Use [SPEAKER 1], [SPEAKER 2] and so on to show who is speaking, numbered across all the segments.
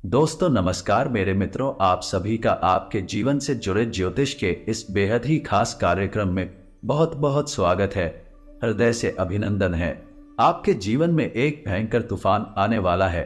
[SPEAKER 1] दोस्तों नमस्कार मेरे मित्रों, आप सभी का आपके जीवन से जुड़े ज्योतिष के इस बेहद ही खास कार्यक्रम में बहुत बहुत स्वागत है। हृदय से अभिनंदन है। आपके जीवन में एक भयंकर तूफान आने वाला है।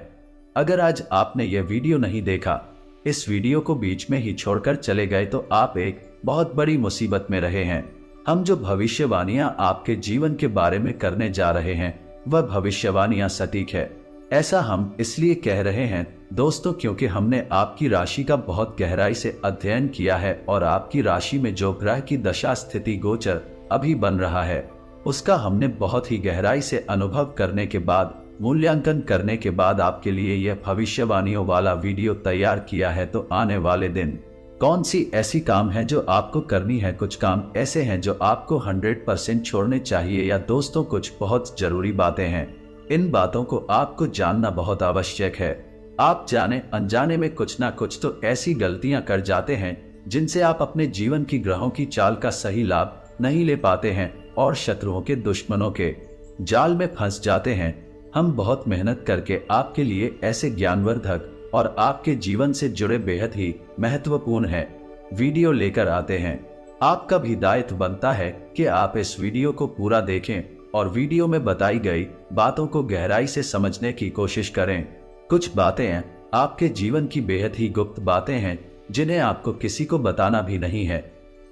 [SPEAKER 1] अगर आज आपने यह वीडियो नहीं देखा, इस वीडियो को बीच में ही छोड़कर चले गए तो आप एक बहुत बड़ी मुसीबत में रहे हैं। हम जो भविष्यवाणियां आपके जीवन के बारे में करने जा रहे हैं वह भविष्यवाणियां सटीक है। ऐसा हम इसलिए कह रहे हैं दोस्तों क्योंकि हमने आपकी राशि का बहुत गहराई से अध्ययन किया है और आपकी राशि में जो ग्रह की दशा स्थिति गोचर अभी बन रहा है उसका हमने बहुत ही गहराई से अनुभव करने के बाद मूल्यांकन करने के बाद आपके लिए यह भविष्यवाणियों वाला वीडियो तैयार किया है। तो आने वाले दिन कौन सी ऐसी काम है जो आपको करनी है, कुछ काम ऐसे हैं जो आपको 100% छोड़ने चाहिए, या दोस्तों कुछ बहुत जरूरी बातें हैं। इन बातों को आपको जानना बहुत आवश्यक है। आप जाने अनजाने में कुछ ना कुछ तो ऐसी गलतियां कर जाते हैं जिनसे आप अपने जीवन की ग्रहों की चाल का सही लाभ नहीं ले पाते हैं और शत्रुओं के दुश्मनों के जाल में फंस जाते हैं। हम बहुत मेहनत करके आपके लिए ऐसे ज्ञानवर्धक और आपके जीवन से जुड़े बेहद ही महत्वपूर्ण है वीडियो लेकर आते हैं। आपका भी दायित्व बनता है कि आप इस वीडियो को पूरा देखें और वीडियो में बताई गई बातों को गहराई से समझने की कोशिश करें। कुछ बातें हैं आपके जीवन की बेहद ही गुप्त बातें हैं जिन्हें आपको किसी को बताना भी नहीं है।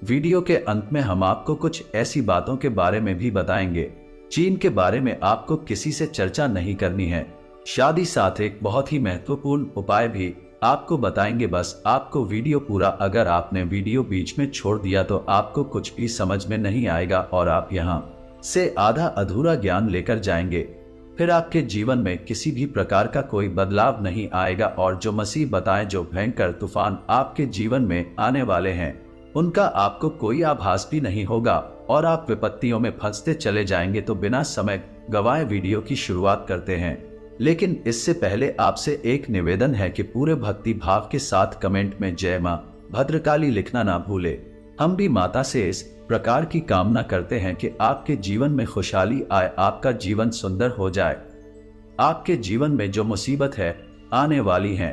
[SPEAKER 1] वीडियो के अंत में हम आपको कुछ ऐसी बातों के बारे में भी बताएंगे जिनके बारे में आपको किसी से चर्चा नहीं करनी है। शादी साथ एक बहुत ही महत्वपूर्ण उपाय भी आपको बताएंगे। बस आपको वीडियो पूरा, अगर आपने वीडियो बीच में छोड़ दिया तो आपको कुछ भी समझ में नहीं आएगा और आप यहाँ से आधा अधूरा ज्ञान लेकर जाएंगे। फिर आपके जीवन में किसी भी प्रकार का कोई बदलाव नहीं आएगा और जो मुसीबतें, जो भयंकर तूफान आपके जीवन में आने वाले हैं उनका आपको कोई आभास भी नहीं होगा और आप विपत्तियों में फंसते चले जाएंगे। तो बिना समय गवाए वीडियो की शुरुआत करते हैं। लेकिन इससे पहले आपसे एक निवेदन है कि पूरे भक्ति भाव के साथ कमेंट में जय मां भद्रकाली लिखना ना भूले। हम भी माता से इस प्रकार की कामना करते हैं कि आपके जीवन में खुशहाली आए, आपका जीवन सुंदर हो जाए। आपके जीवन में जो मुसीबत है आने वाली है,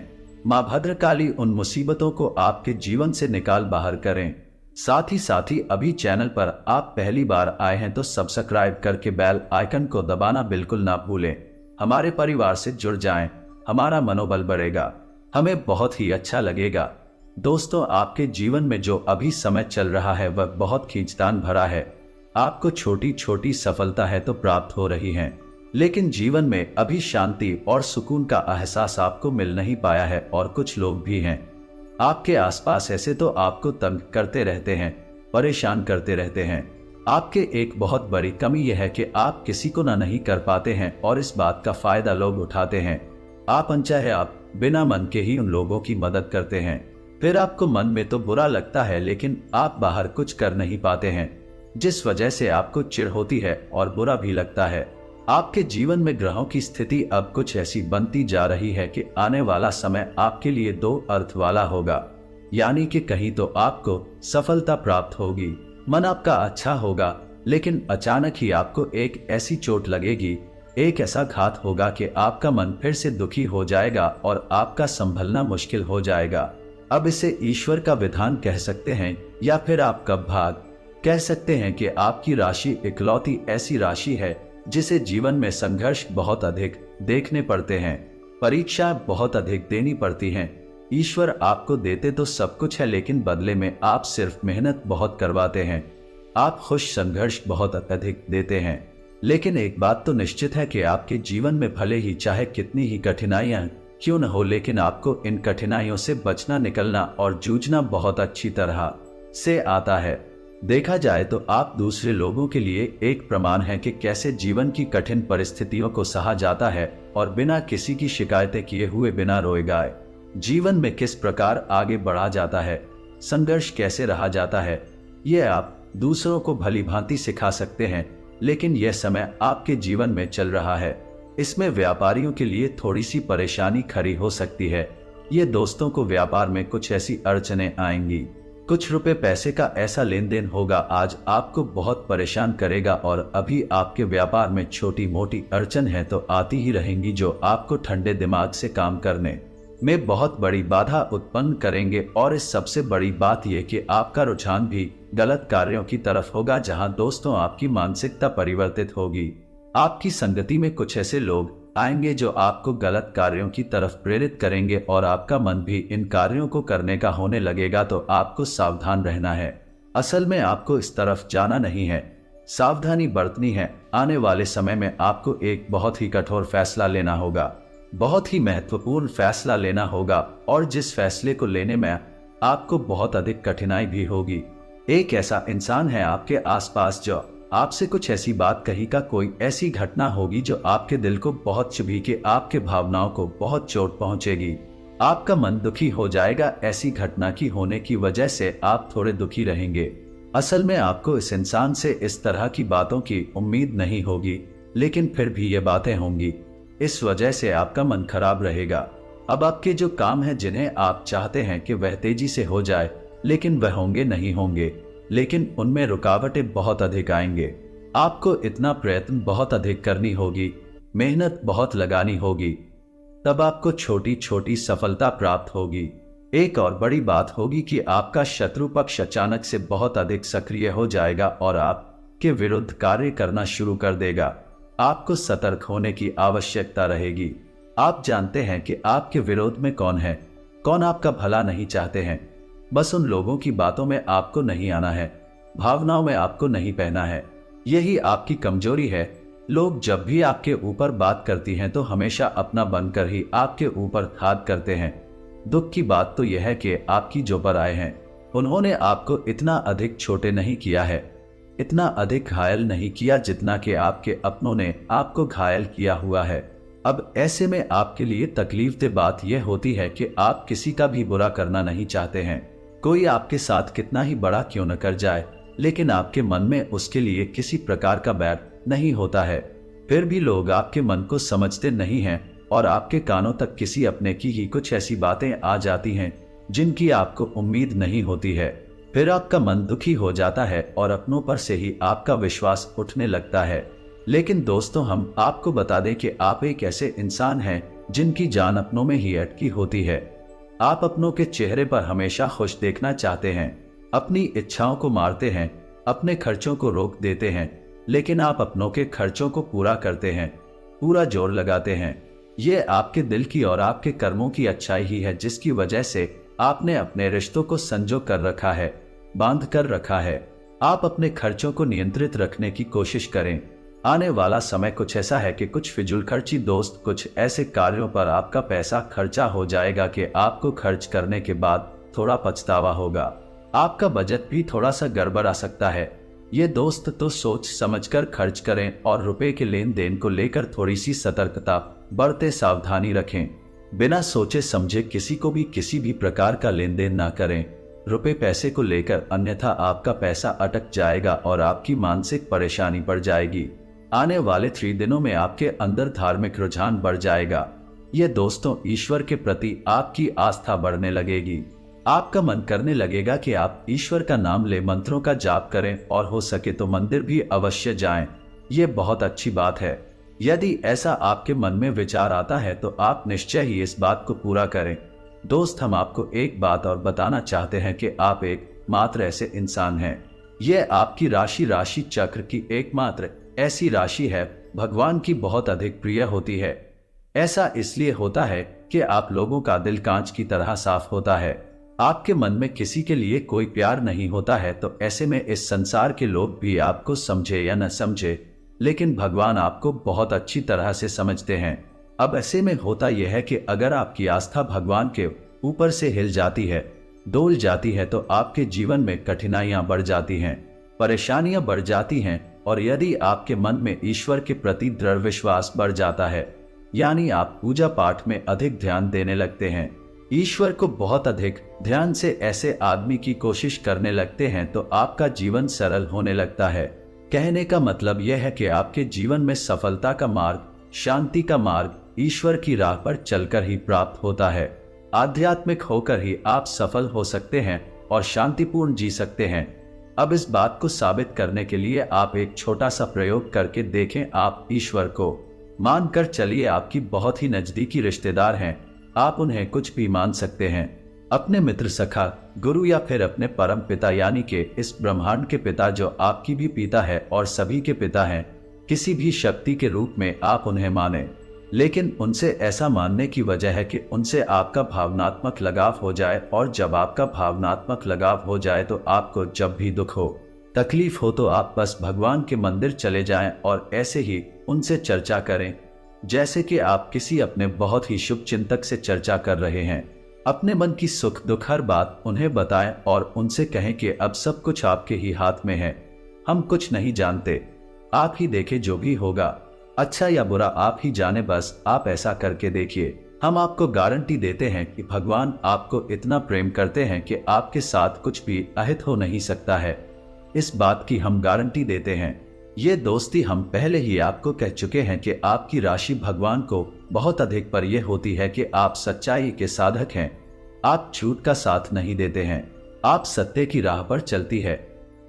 [SPEAKER 1] मां भद्रकाली उन मुसीबतों को आपके जीवन से निकाल बाहर करें। साथ ही अभी चैनल पर आप पहली बार आए हैं तो सब्सक्राइब करके बेल आइकन को दबाना बिल्कुल ना भूलें। हमारे परिवार से जुड़ जाएं, हमारा मनोबल बढ़ेगा, हमें बहुत ही अच्छा लगेगा। दोस्तों आपके जीवन में जो अभी समय चल रहा है वह बहुत खींचतान भरा है। आपको छोटी छोटी सफलता है तो प्राप्त हो रही है, लेकिन जीवन में अभी शांति और सुकून का एहसास आपको मिल नहीं पाया है। और कुछ लोग भी हैं आपके आसपास ऐसे तो आपको तंग करते रहते हैं, परेशान करते रहते हैं। आपके एक बहुत बड़ी कमी यह है कि आप किसी को ना नहीं कर पाते हैं और इस बात का फायदा लोग उठाते हैं। आप अनचाहे आप बिना मन के ही उन लोगों की मदद करते हैं। फिर आपको मन में तो बुरा लगता है लेकिन आप बाहर कुछ कर नहीं पाते हैं, जिस वजह से आपको चिढ़ होती है और बुरा भी लगता है। आपके जीवन में ग्रहों की स्थिति अब कुछ ऐसी बनती जा रही है कि आने वाला समय आपके लिए दो अर्थ वाला होगा। यानी कि कहीं तो आपको सफलता प्राप्त होगी, मन आपका अच्छा होगा, लेकिन अचानक ही आपको एक ऐसी चोट लगेगी, एक ऐसा घात होगा कि आपका मन फिर से दुखी हो जाएगा और आपका संभलना मुश्किल हो जाएगा। अब इसे ईश्वर का विधान कह सकते हैं या फिर आपका भाग कह सकते हैं कि आपकी राशि इकलौती ऐसी राशि है जिसे जीवन में संघर्ष बहुत अधिक देखने पड़ते हैं, परीक्षा बहुत अधिक देनी पड़ती हैं। ईश्वर आपको देते तो सब कुछ है लेकिन बदले में आप सिर्फ मेहनत बहुत करवाते हैं। आप खुश संघर्ष बहुत अधिक देते हैं। लेकिन एक बात तो निश्चित है कि आपके जीवन में भले ही चाहे कितनी ही कठिनाइयां क्यों न हो, लेकिन आपको इन कठिनाइयों से बचना, निकलना और जूझना बहुत अच्छी तरह से आता है। देखा जाए तो आप दूसरे लोगों के लिए एक प्रमाण हैं कि कैसे जीवन की कठिन परिस्थितियों को सहा जाता है और बिना किसी की शिकायतें किए हुए, बिना रोए गाए जीवन में किस प्रकार आगे बढ़ा जाता है, संघर्ष कैसे रहा जाता है, ये आप दूसरों को भली भांति सिखा सकते हैं। लेकिन यह समय आपके जीवन में चल रहा है, इसमें व्यापारियों के लिए थोड़ी सी परेशानी खड़ी हो सकती है। ये दोस्तों को व्यापार में कुछ ऐसी अड़चनें आएंगी, कुछ रुपए पैसे का ऐसा लेन देन होगा आज आपको बहुत परेशान करेगा। और अभी आपके व्यापार में छोटी मोटी अड़चन है तो आती ही रहेंगी, जो आपको ठंडे दिमाग से काम करने में बहुत बड़ी बाधा उत्पन्न करेंगे। और इस सबसे बड़ी बात यह कि आपका रुझान भी गलत कार्यों की तरफ होगा, जहां दोस्तों आपकी मानसिकता परिवर्तित होगी। आपकी संगति में कुछ ऐसे लोग आएंगे जो आपको गलत कार्यों की तरफ प्रेरित करेंगे और आपका मन भी इन कार्यों को करने का होने लगेगा। तो आपको सावधान रहना है। असल में आपको इस तरफ जाना नहीं है, सावधानी बरतनी है। आने वाले समय में आपको एक बहुत ही कठोर फैसला लेना होगा, बहुत ही महत्वपूर्ण फैसला लेना होगा, और जिस फैसले को लेने में आपको बहुत अधिक कठिनाई भी होगी। एक ऐसा इंसान है आपके आसपास जो आपसे कुछ ऐसी बात कही का, कोई ऐसी घटना होगी जो आपके दिल को बहुत चुभी के आपके भावनाओं को बहुत चोट पहुंचेगी। आपका मन दुखी हो जाएगा। ऐसी घटना की होने की वजह से आप थोड़े दुखी रहेंगे। असल में आपको इस इंसान से इस तरह की बातों की उम्मीद नहीं होगी, लेकिन फिर भी ये बातें होंगी। इस वजह से आपका मन खराब रहेगा। अब आपके जो काम है जिन्हें आप चाहते हैं कि वह तेजी से हो जाए, लेकिन वह होंगे नहीं होंगे, लेकिन उनमें रुकावटें बहुत अधिक आएंगे। आपको इतना प्रयत्न बहुत अधिक करनी होगी, मेहनत बहुत लगानी होगी, तब आपको छोटी छोटी सफलता प्राप्त होगी। एक और बड़ी बात होगी कि आपका शत्रु पक्ष अचानक से बहुत अधिक सक्रिय हो जाएगा और आपके विरुद्ध कार्य करना शुरू कर देगा। आपको सतर्क होने की आवश्यकता रहेगी। आप जानते हैं कि आपके विरोध में कौन है, कौन आपका भला नहीं चाहते हैं। बस उन लोगों की बातों में आपको नहीं आना है, भावनाओं में आपको नहीं बहना है। यही आपकी कमजोरी है। लोग जब भी आपके ऊपर बात करती हैं तो हमेशा अपना बनकर ही आपके ऊपर खाद करते हैं। दुख की बात तो यह है कि आपकी जो पर आए हैं उन्होंने आपको इतना अधिक छोटे नहीं किया है, इतना अधिक घायल नहीं किया जितना कि आपके अपनों ने आपको घायल किया हुआ है। अब ऐसे में आपके लिए तकलीफदेह बात यह होती है कि आप किसी का भी बुरा करना नहीं चाहते हैं। कोई आपके साथ कितना ही बड़ा क्यों न कर जाए, लेकिन आपके मन में उसके लिए किसी प्रकार का बैर नहीं होता है। फिर भी लोग आपके मन को समझते नहीं हैं और आपके कानों तक किसी अपने की ही कुछ ऐसी बातें आ जाती हैं जिनकी आपको उम्मीद नहीं होती है। फिर आपका मन दुखी हो जाता है और अपनों पर से ही आपका विश्वास उठने लगता है। लेकिन दोस्तों, हम आपको बता दें कि आप एक ऐसे इंसान हैं जिनकी जान अपनों में ही अटकी होती है। आप अपनों के चेहरे पर हमेशा खुश देखना चाहते हैं, अपनी इच्छाओं को मारते हैं, अपने खर्चों को रोक देते हैं, लेकिन आप अपनों के खर्चों को पूरा करते हैं, पूरा जोर लगाते हैं। ये आपके दिल की और आपके कर्मों की अच्छाई ही है जिसकी वजह से आपने अपने रिश्तों को संजो कर रखा है, बांध कर रखा है। आप अपने खर्चों को नियंत्रित रखने की कोशिश करें। आने वाला समय कुछ ऐसा है कि कुछ फिजूल खर्ची दोस्त, कुछ ऐसे कार्यों पर आपका पैसा खर्चा हो जाएगा कि आपको खर्च करने के बाद थोड़ा पछतावा होगा। आपका बजट भी थोड़ा सा गड़बड़ आ सकता है। ये दोस्त तो सोच समझकर खर्च करें और रुपए के लेन देन को लेकर थोड़ी सी सतर्कता बरते, सावधानी रखें। बिना सोचे समझे किसी को भी किसी भी प्रकार का लेन देन ना करें रुपए पैसे को लेकर, अन्यथा आपका पैसा अटक जाएगा और आपकी मानसिक परेशानी बढ़ जाएगी। आने वाले 3 दिनों में आपके अंदर धार्मिक रुझान बढ़ जाएगा। ये दोस्तों, ईश्वर के प्रति आपकी आस्था बढ़ने लगेगी। आपका मन करने लगेगा कि आप ईश्वर का नाम ले, मंत्रों का जाप करें और हो सके तो मंदिर भी अवश्य जाएं। ये बहुत अच्छी बात है। यदि ऐसा आपके मन में विचार आता है तो आप निश्चय ही इस बात को पूरा करें। दोस्त, हम आपको एक बात और बताना चाहते हैं कि आप एक मात्र ऐसे इंसान हैं। यह आपकी राशि चक्र की एकमात्र ऐसी राशि है भगवान की बहुत अधिक प्रिय होती है। ऐसा इसलिए होता है कि आप लोगों का दिल कांच की तरह साफ होता है। आपके मन में किसी के लिए कोई प्यार नहीं होता है, तो ऐसे में इस संसार के लोग भी आपको समझे या न समझे, लेकिन भगवान आपको बहुत अच्छी तरह से समझते हैं। अब ऐसे में होता यह है कि अगर आपकी आस्था भगवान के ऊपर से हिल जाती है, डोल जाती है, तो आपके जीवन में कठिनाइयां बढ़ जाती हैं, परेशानियां बढ़ जाती हैं। और यदि आपके मन में ईश्वर के प्रति दृढ़ विश्वास बढ़ जाता है, यानी आप पूजा पाठ में अधिक ध्यान देने लगते हैं, ईश्वर को बहुत अधिक ध्यान से ऐसे आदमी की कोशिश करने लगते हैं, तो आपका जीवन सरल होने लगता है। कहने का मतलब यह है कि आपके जीवन में सफलता का मार्ग, शांति का मार्ग ईश्वर की राह पर चलकर ही प्राप्त होता है। आध्यात्मिक होकर ही आप सफल हो सकते हैं और शांतिपूर्ण जी सकते हैं। अब इस बात को साबित करने के लिए आप एक छोटा सा प्रयोग करके देखें। आप ईश्वर को मानकर चलिए आपकी बहुत ही नजदीकी रिश्तेदार हैं, आप उन्हें कुछ भी मान सकते हैं, अपने मित्र, सखा, गुरु या फिर अपने परम पिता यानी कि इस ब्रह्मांड के पिता जो आपकी भी पिता है और सभी के पिता हैं। किसी भी शक्ति के रूप में आप उन्हें माने, लेकिन उनसे ऐसा मानने की वजह है कि उनसे आपका भावनात्मक लगाव हो जाए, और जब आपका भावनात्मक लगाव हो जाए तो आपको जब भी दुख हो, तकलीफ हो तो आप बस भगवान के मंदिर चले जाएं और ऐसे ही उनसे चर्चा करें जैसे कि आप किसी अपने बहुत ही शुभ चिंतक से चर्चा कर रहे हैं। अपने मन की सुख दुख हर बात उन्हें बताएं और उनसे कहें कि अब सब कुछ आपके ही हाथ में है, हम कुछ नहीं जानते, आप ही देखें जो भी होगा, अच्छा या बुरा आप ही जाने, बस आप ऐसा करके देखिए। हम आपको गारंटी देते हैं कि भगवान आपको इतना प्रेम करते हैं कि आपके साथ कुछ भी अहित हो नहीं सकता है। इस बात की हम गारंटी देते हैं। ये दोस्ती हम पहले ही आपको कह चुके हैं कि आपकी राशि भगवान को बहुत अधिक प्रिय होती है कि आप सच्चाई के साधक हैं, आप झूठ का साथ नहीं देते हैं, आप सत्य की राह पर चलती है,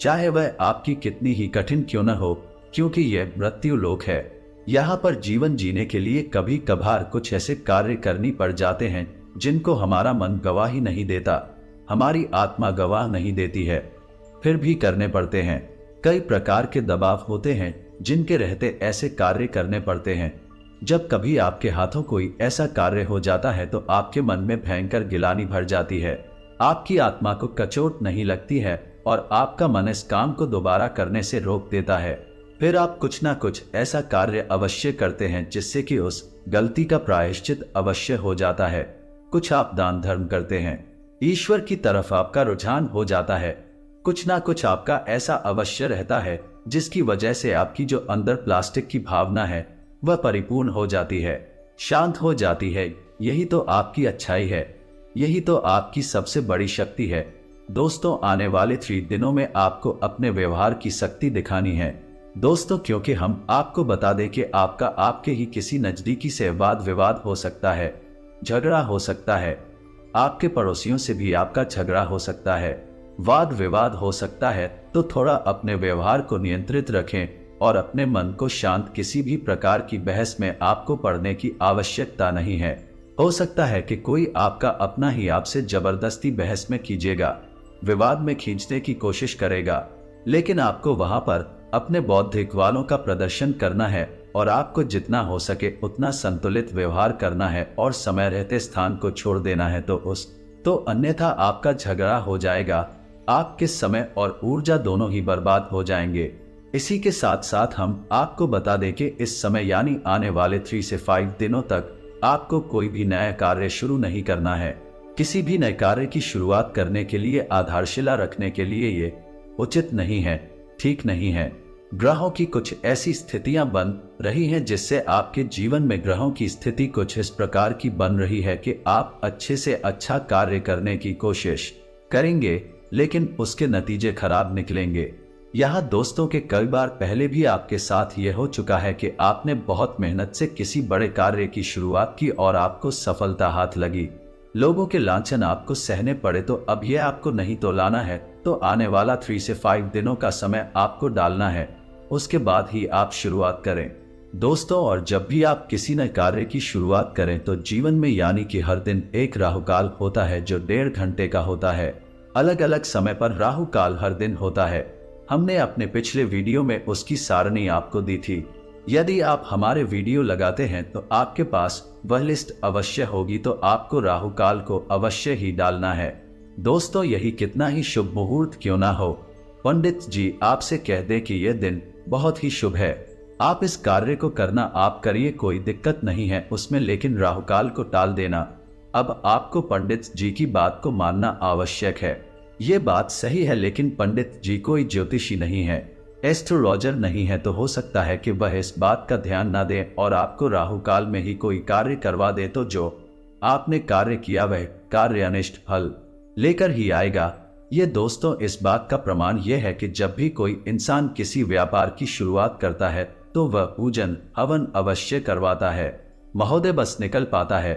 [SPEAKER 1] चाहे वह आपकी कितनी ही कठिन क्यों न हो, क्योंकि यह मृत्यु लोक है। यहाँ पर जीवन जीने के लिए कभी कभार कुछ ऐसे कार्य करनी पड़ जाते हैं जिनको हमारा मन गवाही नहीं देता, हमारी आत्मा गवाह नहीं देती है, फिर भी करने पड़ते हैं। कई प्रकार के दबाव होते हैं जिनके रहते ऐसे कार्य करने पड़ते हैं। जब कभी आपके हाथों कोई ऐसा कार्य हो जाता है तो आपके मन में भयंकर गिलानी भर जाती है, आपकी आत्मा को कचोट नहीं लगती है और आपका मन इस काम को दोबारा करने से रोक देता है। फिर आप कुछ ना कुछ ऐसा कार्य अवश्य करते हैं जिससे कि उस गलती का प्रायश्चित अवश्य हो जाता है। कुछ आप दान धर्म करते हैं, ईश्वर की तरफ आपका रुझान हो जाता है। कुछ ना कुछ आपका ऐसा अवश्य रहता है जिसकी वजह से आपकी जो अंदर प्लास्टिक की भावना है वह परिपूर्ण हो जाती है, शांत हो जाती है। यही तो आपकी अच्छाई है, यही तो आपकी सबसे बड़ी शक्ति है। दोस्तों, आने वाले 3 दिनों में आपको अपने व्यवहार की शक्ति दिखानी है दोस्तों, क्योंकि हम आपको बता दें कि आपका आपके ही किसी नजदीकी से वाद विवाद हो सकता है, झगड़ा हो सकता है, आपके पड़ोसियों से भी आपका झगड़ा हो सकता है, वाद विवाद हो सकता है। तो थोड़ा अपने व्यवहार को नियंत्रित रखें और अपने मन को शांत, किसी भी प्रकार की बहस में आपको पड़ने की आवश्यकता नहीं है। हो सकता है कि कोई आपका अपना ही आपसे जबरदस्ती बहस में कीजिएगा, विवाद में खींचने की कोशिश करेगा, लेकिन आपको वहां पर अपने बौद्धिक वालों का प्रदर्शन करना है और आपको जितना हो सके उतना संतुलित व्यवहार करना है और समय रहते स्थान को छोड़ देना है तो अन्यथा आपका झगड़ा हो जाएगा, आपके समय और ऊर्जा दोनों ही बर्बाद हो जाएंगे। इसी के साथ साथ हम आपको बता दें कि इस समय यानी आने वाले 3 से 5 दिनों तक आपको कोई भी नया कार्य शुरू नहीं करना है। किसी भी नए कार्य की शुरुआत करने के लिए आधारशिला रखने के लिए ये उचित नहीं है, ठीक नहीं है। ग्रहों की कुछ ऐसी स्थितियां बन रही हैं जिससे आपके जीवन में ग्रहों की स्थिति कुछ इस प्रकार की बन रही है कि आप अच्छे से अच्छा कार्य करने की कोशिश करेंगे लेकिन उसके नतीजे खराब निकलेंगे। यहाँ दोस्तों के कई बार पहले भी आपके साथ यह हो चुका है कि आपने बहुत मेहनत से किसी बड़े कार्य की शुरुआत की और आपको सफलता हाथ लगी, लोगों के लांछन आपको सहने पड़े, तो अब यह आपको नहीं तोलाना है। तो आने वाला 3 से 5 दिनों का समय आपको डालना है, उसके बाद ही आप शुरुआत करें दोस्तों। और जब भी आप किसी नए कार्य की शुरुआत करें तो जीवन में यानी कि हर दिन एक राहुकाल होता है जो 1.5 घंटे का होता है। अलग अलग समय पर राहुकाल हर दिन होता है। हमने अपने पिछले वीडियो में उसकी सारणी आपको दी थी। यदि आप हमारे वीडियो लगाते हैं तो आपके पास वह लिस्ट अवश्य होगी, तो आपको राहुकाल को अवश्य ही डालना है दोस्तों। यही कितना ही शुभ मुहूर्त क्यों ना हो, पंडित जी आपसे कह दे कि यह दिन बहुत ही शुभ है, आप इस कार्य को करना आप करिए, कोई दिक्कत नहीं है उसमें, लेकिन राहुकाल को टाल देना। अब आपको पंडित जी की बात को मानना आवश्यक है। ये बात सही है, लेकिन पंडित जी कोई ज्योतिषी नहीं है, एस्ट्रोलॉजर नहीं है, तो हो सकता है कि वह इस बात का ध्यान ना दें और आपको राहुकाल में ही कोई कार्य करवा दे, तो जो आपने कार्य किया वह कार्य अनिष्ट फल लेकर ही आएगा। ये दोस्तों इस बात का प्रमाण यह है कि जब भी कोई इंसान किसी व्यापार की शुरुआत करता है तो वह पूजन हवन अवश्य करवाता है, महोदय बस निकल पाता है,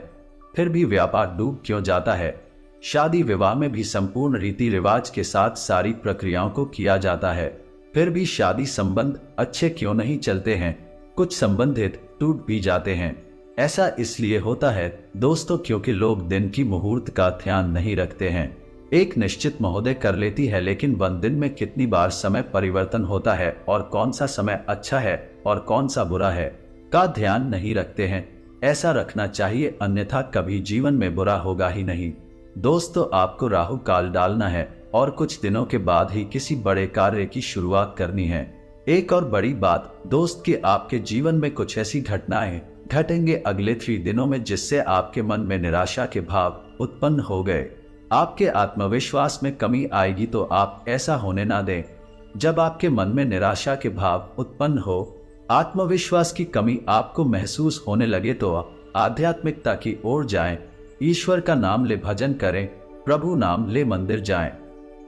[SPEAKER 1] फिर भी व्यापार डूब क्यों जाता है। शादी विवाह में भी संपूर्ण रीति रिवाज के साथ सारी प्रक्रियाओं को किया जाता है, फिर भी शादी संबंध अच्छे क्यों नहीं चलते हैं, कुछ संबंधित टूट भी जाते हैं। ऐसा इसलिए होता है दोस्तों क्योंकि लोग दिन की मुहूर्त का ध्यान नहीं रखते हैं। एक निश्चित महोदय कर लेती है, लेकिन वन दिन में कितनी बार समय परिवर्तन होता है और कौन सा समय अच्छा है और कौन सा बुरा है का ध्यान नहीं रखते हैं। ऐसा रखना चाहिए, अन्यथा कभी जीवन में बुरा होगा ही नहीं। दोस्तों आपको राहु काल डालना है और कुछ दिनों के बाद ही किसी बड़े कार्य की शुरुआत करनी है। एक और बड़ी बात दोस्त कि आपके जीवन में कुछ ऐसी घटनाएं घटेंगे अगले 3 दिनों में जिससे आपके मन में निराशा के भाव उत्पन्न हो गए। आपके आत्मविश्वास में कमी आएगी, तो आप ऐसा होने ना दें। जब आपके मन में निराशा के भाव उत्पन्न हो, आत्मविश्वास की कमी आपको महसूस होने लगे, तो आध्यात्मिकता की ओर जाएं, ईश्वर का नाम ले भजन करें, प्रभु नाम ले मंदिर जाएं।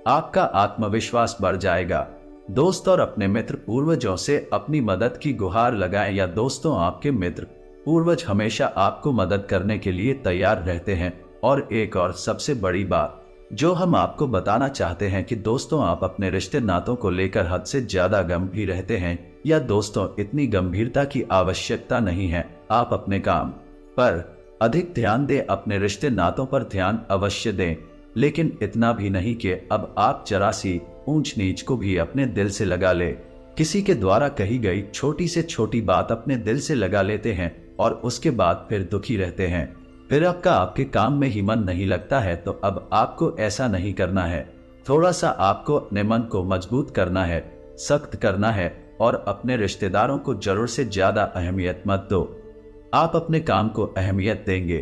[SPEAKER 1] आपका आत्मविश्वास बढ़ जाएगा। दोस्त और अपने मित्र पूर्वजों से अपनी मदद की गुहार लगाएं, या दोस्तों आपके मित्र पूर्वज हमेशा आपको मदद करने के लिए तैयार रहते हैं। और एक और सबसे बड़ी बात जो हम आपको बताना चाहते हैं कि दोस्तों आप अपने रिश्ते नातों को लेकर हद से ज्यादा गंभीर रहते हैं, या दोस्तों इतनी गंभीरता की आवश्यकता नहीं है। आप अपने काम पर अधिक ध्यान दें, अपने रिश्ते नातों पर ध्यान अवश्य दें, लेकिन इतना भी नहीं कि अब आप जरा सी ऊंच नीच को भी अपने दिल से लगा ले। किसी के द्वारा कही गई छोटी से छोटी बात अपने दिल से लगा लेते हैं और उसके बाद फिर दुखी रहते हैं। फिर आपके काम में ही मन नहीं लगता है, तो अब आपको ऐसा नहीं करना है। थोड़ा सा आपको अपने मन को मजबूत करना है, सख्त करना है, और अपने रिश्तेदारों को जरूर से ज्यादा अहमियत मत दो। आप अपने काम को अहमियत देंगे,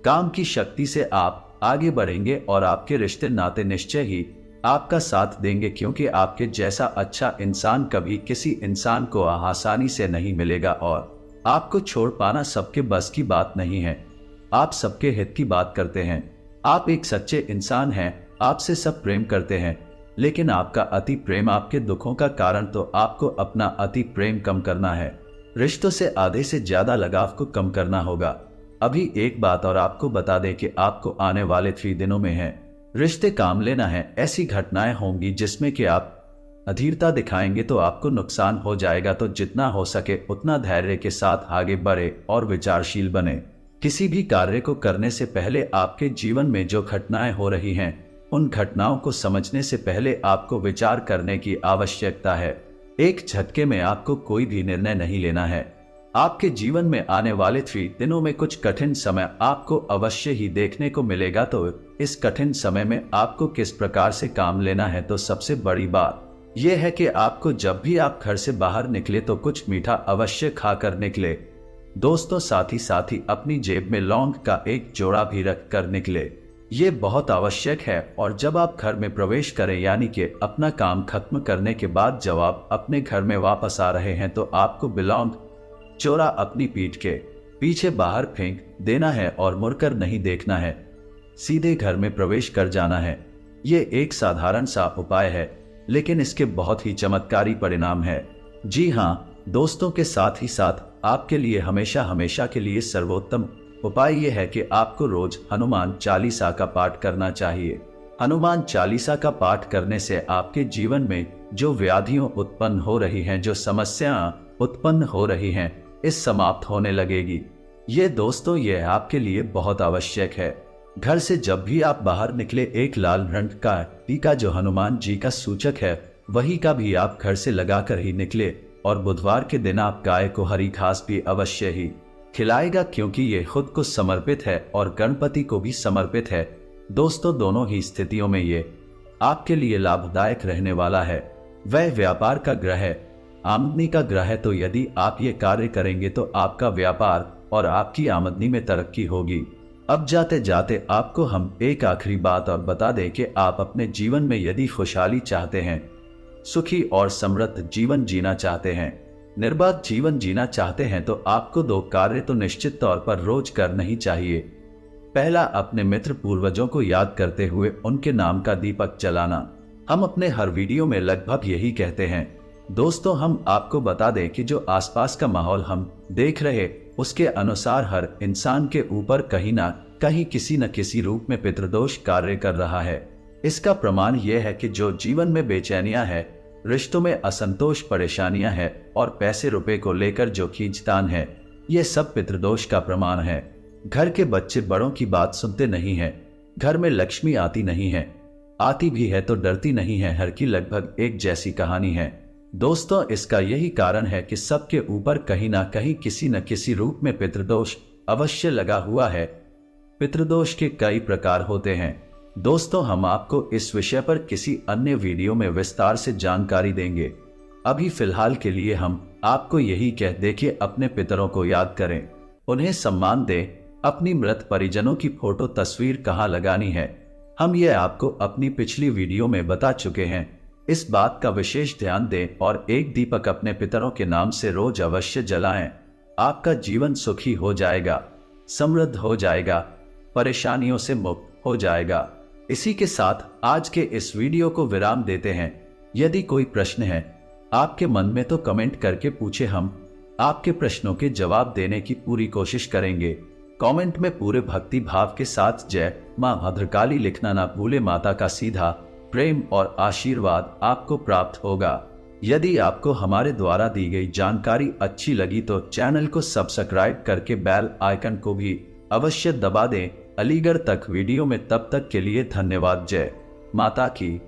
[SPEAKER 1] काम की शक्ति से आप आगे बढ़ेंगे और आपके रिश्ते नाते निश्चय ही आपका साथ देंगे, क्योंकि आपके जैसा अच्छा इंसान कभी किसी इंसान को आसानी से नहीं मिलेगा और आपको छोड़ पाना सबके बस की बात नहीं है। आप सबके हित की बात करते हैं, आप एक सच्चे इंसान हैं, आपसे सब प्रेम करते हैं, लेकिन आपका अति प्रेम आपके दुखों का कारण, तो आपको अपना अति प्रेम कम करना है। रिश्तों से आधे से ज्यादा लगाव को कम करना होगा। अभी एक बात और आपको बता दें कि आपको आने वाले 3 दिनों में है रिश्ते काम लेना है। ऐसी घटनाएं होंगी जिसमें कि आप अधीरता दिखाएंगे तो आपको नुकसान हो जाएगा, तो जितना हो सके उतना धैर्य के साथ आगे बढ़े और विचारशील बने। किसी भी कार्य को करने से पहले आपके जीवन में जो घटनाएं हो रही हैं, उन घटनाओं को समझने से पहले आपको विचार करने की आवश्यकता है। एक झटके में आपको कोई भी निर्णय नहीं लेना है। आपके जीवन में आने वाले 3 दिनों में कुछ कठिन समय आपको अवश्य ही देखने को मिलेगा, तो इस कठिन समय में आपको किस प्रकार से काम लेना है, तो सबसे बड़ी बात यह है कि आपको जब भी आप घर से बाहर निकले तो कुछ मीठा अवश्य खाकर निकले। दोस्तों साथ ही अपनी जेब में लौंग का एक जोड़ा भी रख कर निकले, ये बहुत आवश्यक है। और जब आप घर में प्रवेश करें, यानी कि अपना काम खत्म करने के बाद जब आप अपने घर में वापस आ रहे हैं, तो आपको लौंग चोरा अपनी पीठ के पीछे बाहर फेंक देना है और मुड़कर नहीं देखना है, सीधे घर में प्रवेश कर जाना है। ये एक साधारण सा उपाय है, लेकिन इसके बहुत ही चमत्कारी परिणाम है। जी हाँ दोस्तों, के साथ ही साथ आपके लिए हमेशा के लिए सर्वोत्तम उपाय यह है कि आपको रोज हनुमान चालीसा का पाठ करना चाहिए। हनुमान चालीसा का पाठ करने से आपके जीवन में जो व्याधियां उत्पन्न हो रही हैं, जो समस्याएं उत्पन्न हो रही हैं, इस समाप्त होने लगेगी। ये दोस्तों ये आपके लिए बहुत आवश्यक है। घर से जब भी आप बाहर निकले, एक लाल रंग का टीका जो हनुमान जी का सूचक है, वही का भी आप घर से लगाकर ही निकले। और बुधवार के दिन आप गाय को हरी घास भी अवश्य ही खिलाएगा, क्योंकि ये खुद को समर्पित है और गणपति को भी समर्पित है। दोस्तों दोनों ही स्थितियों में ये आपके लिए लाभदायक रहने वाला है। वह व्यापार का ग्रह है, आमदनी का ग्रह है, तो यदि आप ये कार्य करेंगे तो आपका व्यापार और आपकी आमदनी में तरक्की होगी। अब जाते जाते आपको हम एक आखिरी बात और बता दें कि आप अपने जीवन में यदि खुशहाली चाहते हैं, सुखी और समृद्ध जीवन जीना चाहते हैं, निर्बाध जीवन जीना चाहते हैं, तो आपको 2 कार्य तो निश्चित तौर पर रोज करना ही चाहिए। पहला, अपने मित्र पूर्वजों को याद करते हुए उनके नाम का दीपक जलाना। हम अपने हर वीडियो में लगभग यही कहते हैं। दोस्तों हम आपको बता दें कि जो आसपास का माहौल हम देख रहे, उसके अनुसार हर इंसान के ऊपर कहीं ना कहीं किसी न किसी रूप में पितृदोष कार्य कर रहा है। इसका प्रमाण यह है कि जो जीवन में बेचैनियां है, रिश्तों में असंतोष, परेशानियां हैं और पैसे रुपए को लेकर जो खींचतान है, ये सब पितृदोष का प्रमाण है। घर के बच्चे बड़ों की बात सुनते नहीं हैं। घर में लक्ष्मी आती नहीं है, आती भी है तो डरती नहीं है। हर की लगभग एक जैसी कहानी है। दोस्तों, इसका यही कारण है कि सबके ऊपर कहीं ना कहीं किसी न किसी रूप में पितृदोष अवश्य लगा हुआ है। पितृदोष के कई प्रकार होते हैं। दोस्तों, हम आपको इस विषय पर किसी अन्य वीडियो में विस्तार से जानकारी देंगे। अभी फिलहाल के लिए हम आपको यही कह दें कि अपने पितरों को याद करें, उन्हें सम्मान दें। अपनी मृत परिजनों की फोटो तस्वीर कहाँ लगानी है, हम ये आपको अपनी पिछली वीडियो में बता चुके हैं। इस बात का विशेष ध्यान दें और एक दीपक अपने पितरों के नाम से रोज अवश्य जलाएं। आपका जीवन सुखी हो जाएगा, समृद्ध हो जाएगा, परेशानियों से मुक्त हो जाएगा। इसी के साथ आज के इस वीडियो को विराम देते हैं। यदि कोई प्रश्न है आपके मन में तो कमेंट करके पूछे, हम आपके प्रश्नों के जवाब देने की पूरी कोशिश करेंगे। कमेंट में पूरे भक्ति भाव के साथ जय मां भद्रकाली लिखना ना भूले। माता का सीधा प्रेम और आशीर्वाद आपको प्राप्त होगा। यदि आपको हमारे द्वारा दी गई जानकारी अच्छी लगी तो चैनल को सब्सक्राइब करके बेल आइकन को भी अवश्य दबा दें। अलीगढ़ तक वीडियो में तब तक के लिए धन्यवाद। जय माता की।